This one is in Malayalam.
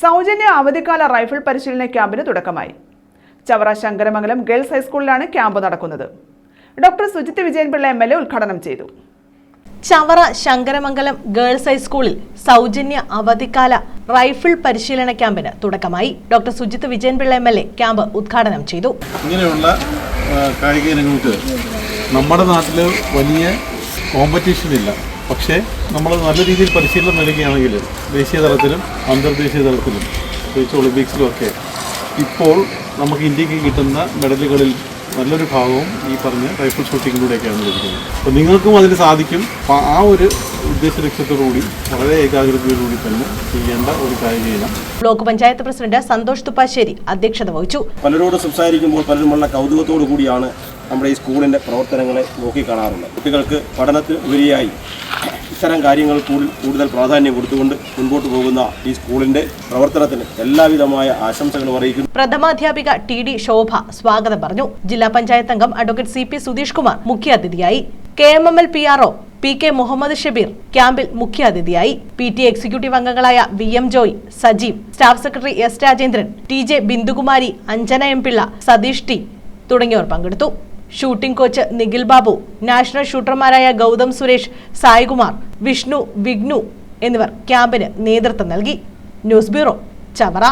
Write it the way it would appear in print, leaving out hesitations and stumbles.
സൗജന്യ അവധിക്കാല റൈഫിൾ പരിശീലന ക്യാമ്പിന് തുടക്കമായി. ചവറ ശങ്കരമംഗലം ഗേൾസ് ഹൈസ്കൂളിലാണ് ക്യാമ്പ് നടക്കുന്നത്. ഡോക്ടർ സുജിത് വിജയൻപിള്ള MLA ഉദ്ഘാടനം ചെയ്തു. ചവറ ശങ്കരമംഗലം ഗേൾസ് ഹൈസ്കൂളിൽ സൗജന്യ അവധിക്കാല റൈഫിൾ പരിശീലന ക്യാമ്പിന് തുടക്കമായി. Doctor Sujith Vijayan Pillai MLA camp ഉദ്ഘാടനം ചെയ്തു. ഇങ്ങനെയുള്ള കായിക ഇനങ്ങൾക്ക് നമ്മുടെ നാട്ടിൽ വലിയ കോമ്പറ്റീഷൻ ഇല്ല. പക്ഷേ നമ്മൾ നല്ല രീതിയിൽ പരിശീലനം നൽകുകയാണെങ്കിൽ ദേശീയ തലത്തിലും അന്തർദേശീയ തലത്തിലും പ്രത്യേകിച്ച് ഒളിമ്പിക്സിലും ഒക്കെ ഇപ്പോൾ നമുക്ക് ഇന്ത്യക്ക് കിട്ടുന്ന മെഡലുകളിൽ നല്ലൊരു ഭാഗവും ഈ പറഞ്ഞ റൈഫിൾ ഷൂട്ടിങ്ങിലൂടെയൊക്കെയാണ് ലഭിക്കുന്നത്. അപ്പോൾ നിങ്ങൾക്കും അതിന് സാധിക്കും. ആ ഒരു ഉദ്ദേശ ലക്ഷ്യത്തോടുകൂടി വളരെ ഏകാഗ്രതയോടുകൂടി തന്നെ ചെയ്യേണ്ട ഒരു കായിക ഇനം. ബ്ലോക്ക് പഞ്ചായത്ത് പ്രസിഡന്റ് സന്തോഷ് തുപ്പാശ്ശേരി അധ്യക്ഷത വഹിച്ചു. പലരോട് സംസാരിക്കുമ്പോൾ പലരുമുള്ള കൗതുകത്തോടു കൂടിയാണ് നമ്മുടെ ഈ സ്കൂളിൻ്റെ പ്രവർത്തനങ്ങളെ നോക്കിക്കാണാറുള്ളത്. കുട്ടികൾക്ക് പഠനത്തിന് ഉപരിയായി ഇത്തരം കാര്യങ്ങൾ കൂടുതൽ പ്രാധാന്യം കൊടുത്തുകൊണ്ട് മുൻപോട്ട് പോകുന്ന ഈ സ്കൂളിന്റെ പ്രവർത്തനത്തിന് എല്ലാവിധമായ ആശംസകളും അറിയിക്കുന്നു. പ്രഥമാധ്യാപിക TD ശോഭ സ്വാഗതം പറഞ്ഞു. ജില്ലാ പഞ്ചായത്ത് അംഗം അഡ്വക്കേറ്റ് CP സുധീഷ് കുമാർ മുഖ്യാതിഥിയായി. KMML PRO PK Muhammad Shabeer ക്യാമ്പിൽ മുഖ്യാതിഥിയായി. PTA എക്സിക്യൂട്ടീവ് അംഗങ്ങളായ VM Joy, Sajeev, staff secretary S Rajendran, TJ Bindukumari, Anjana M Pillai, Satheesh T തുടങ്ങിയവർ പങ്കെടുത്തു. Shooting coach Nikhil Babu, national ഷൂട്ടർമാരായ ഗൗതം സുരേഷ്, സായ്കുമാർ, വിഷ്ണു, വിഗ്നു എന്നിവർ ക്യാമ്പിന് നേതൃത്വം നൽകി. News bureau, Chavara.